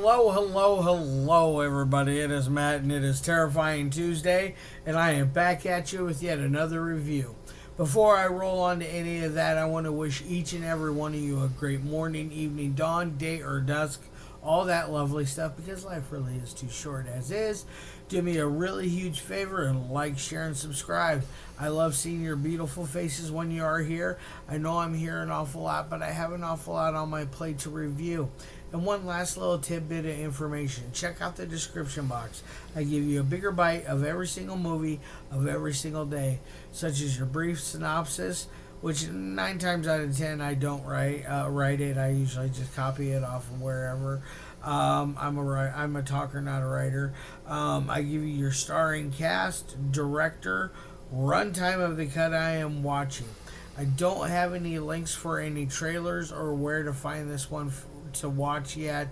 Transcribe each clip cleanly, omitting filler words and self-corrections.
Hello, hello, hello, everybody. It is Matt, and it is Terrifying Tuesday, and I am back at you with yet another review. Before I roll on to any of that, I want to wish each and every one of you a great morning, evening, dawn, day, or dusk, all that lovely stuff, because life really is too short as is. Do me a really huge favor and like, share, and subscribe. I love seeing your beautiful faces when you are here. I know I'm here an awful lot, but I have an awful lot on my plate to review. And one last little tidbit of information. Check out the description box. I give you a bigger bite of every single movie of every single day, such as your brief synopsis, which 9 times out of 10 I don't write it. I usually just copy it off of wherever. I'm a talker, not a writer. I give you your starring cast, director, runtime of the cut I am watching. I don't have any links for any trailers or where to find this one to watch yet.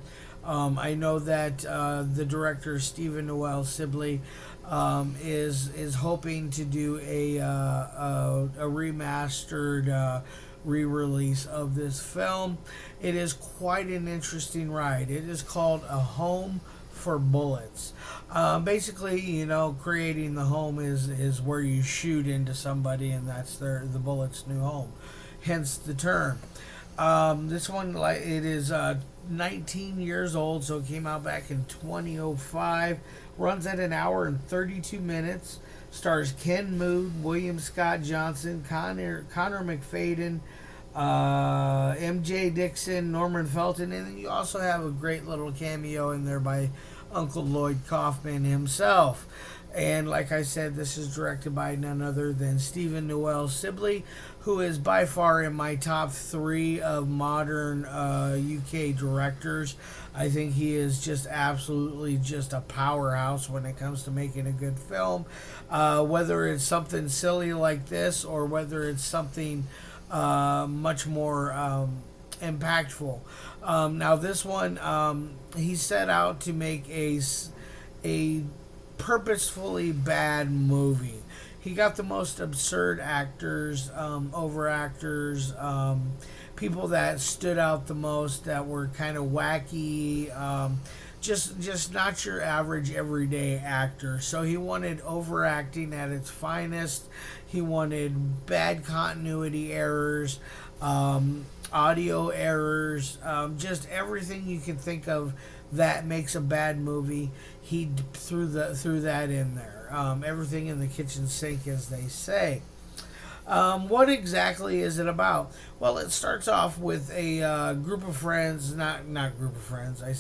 I know that the director Stephen Noel Sibley is hoping to do a remastered re-release of this film. It is quite an interesting ride. It is called A Home for Bullets. Basically, creating the home is where you shoot into somebody, and that's the bullet's new home. Hence the term. This one, it is 19 years old, so it came out back in 2005. Runs at an hour and 32 minutes. Stars Ken Mood, William Scott Johnson, Connor McFaydan, MJ Dixon, Norman Felton, and then you also have a great little cameo in there by Uncle Lloyd Kaufman himself. And like I said, this is directed by none other than Stephen Noel Sibley, who is by far in my top 3 of modern UK directors. I think he is just absolutely just a powerhouse when it comes to making a good film. Whether it's something silly like this or whether it's something much more impactful. Now this one, he set out to make a purposefully bad movie. He got the most absurd actors, over actors, people that stood out the most, that were kind of wacky, just not your average everyday actor. So he wanted overacting at its finest. He wanted bad continuity errors, audio errors, just everything you can think of that makes a bad movie. He threw that in there. Everything in the kitchen sink, as they say. What exactly is it about? Well, it starts off with a group of friends, not group of friends. I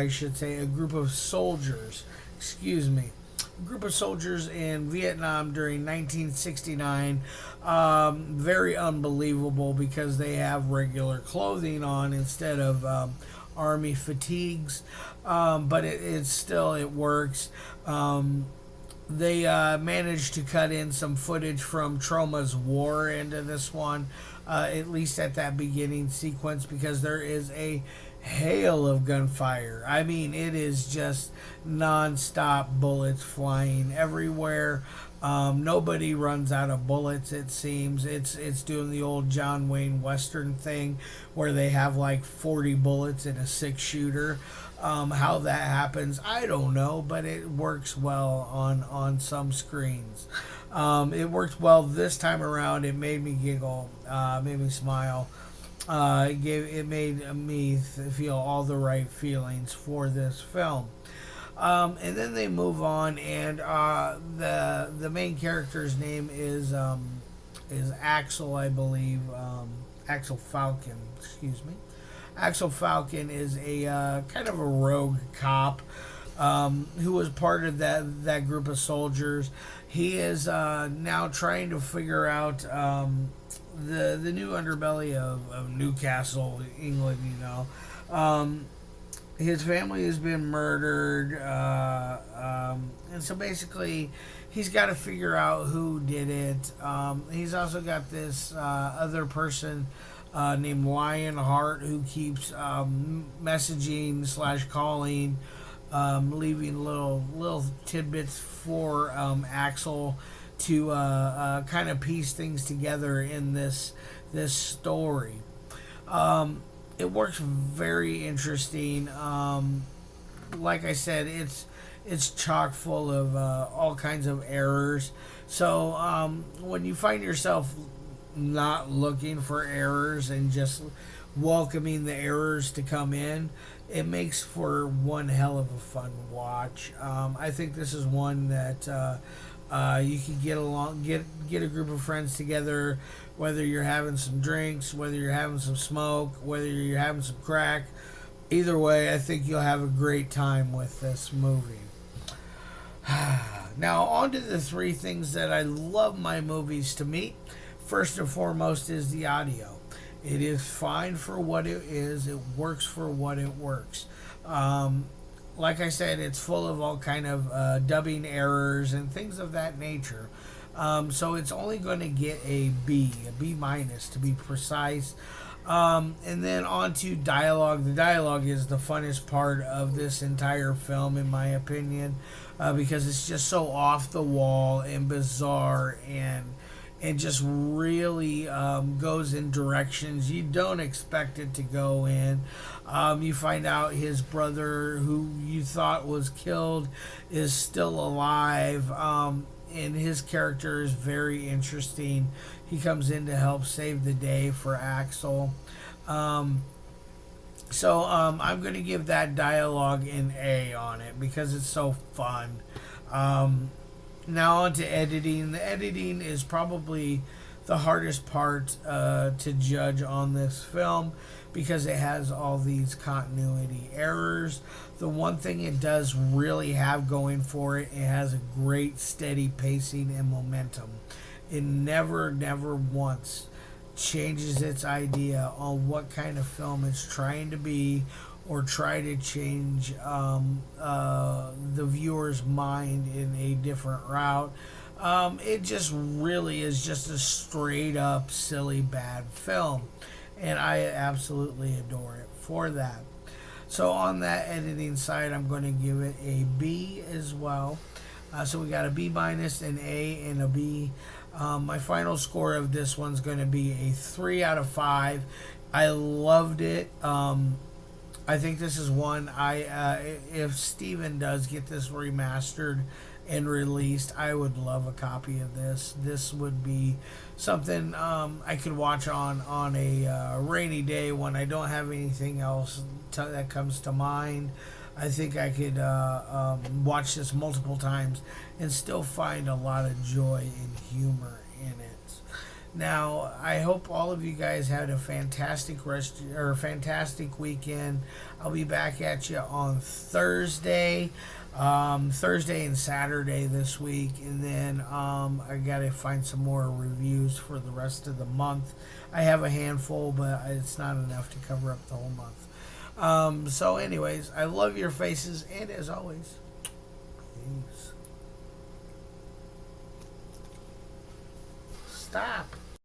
should say a group of soldiers. Excuse me. A group of soldiers in Vietnam during 1969. Very unbelievable because they have regular clothing on instead of army fatigues, but it works. They managed to cut in some footage from Troma's War into this one, at least at that beginning sequence, because there is a hail of gunfire. I mean, it is just non-stop bullets flying everywhere. Nobody runs out of bullets, it seems. It's doing the old John Wayne Western thing where they have like 40 bullets in a 6-shooter. How that happens, I don't know, but it works well on some screens. It worked well this time around. It made me giggle, made me smile. It made me feel all the right feelings for this film. And then they move on, and the main character's name is Axel, I believe. Axel Falcon, excuse me. Axel Falcon is a kind of a rogue cop who was part of that group of soldiers. He is now trying to figure out the new underbelly of Newcastle, England. His family has been murdered, and so basically he's got to figure out who did it. He's also got this other person named Lionheart who keeps messaging / calling, leaving little tidbits for Axel to kind of piece things together in this story. It works very interesting. like I said, it's chock full of all kinds of errors. So when you find yourself not looking for errors and just welcoming the errors to come in, it makes for one hell of a fun watch. I think this is one that you can get a group of friends together, whether you're having some drinks, whether you're having some smoke, whether you're having some crack. Either way, I think you'll have a great time with this movie. Now, on to the three things that I love my movies to meet. First and foremost is the audio. It is fine for what it is. It works for what it works. Like I said, it's full of all kind of dubbing errors and things of that nature. So it's only going to get a B minus to be precise. And then on to dialogue. The dialogue is the funnest part of this entire film, in my opinion, because it's just so off the wall and bizarre and just really goes in directions you don't expect it to go in. You find out his brother, who you thought was killed, is still alive, and his character is very interesting. He comes in to help save the day for Axel. So I'm going to give that dialogue an A on it because it's so fun. Now on to editing. The editing is probably the hardest part to judge on this film because it has all these continuity errors. The one thing it does really have going for it, it has a great steady pacing and momentum. It never once changes its idea on what kind of film it's trying to be or try to change the viewer's mind in a different route. It just really is just a straight up silly bad film, and I absolutely adore it for that. So on that editing side, I'm going to give it a B as well. So we got a B minus, an A, and a B. My final score of this one's going to be a 3 out of 5. I loved it. I think this is one if Steven does get this remastered and released, I would love a copy of this. This would be something I could watch on a rainy day when I don't have anything else that comes to mind. I think I could watch this multiple times and still find a lot of joy and humor in it. Now, I hope all of you guys had a fantastic fantastic weekend. I'll be back at you on Thursday and Saturday this week, and then I gotta find some more reviews for the rest of the month. I have a handful, but it's not enough to cover up the whole month. So anyways, I love your faces, and as always, peace. Stop.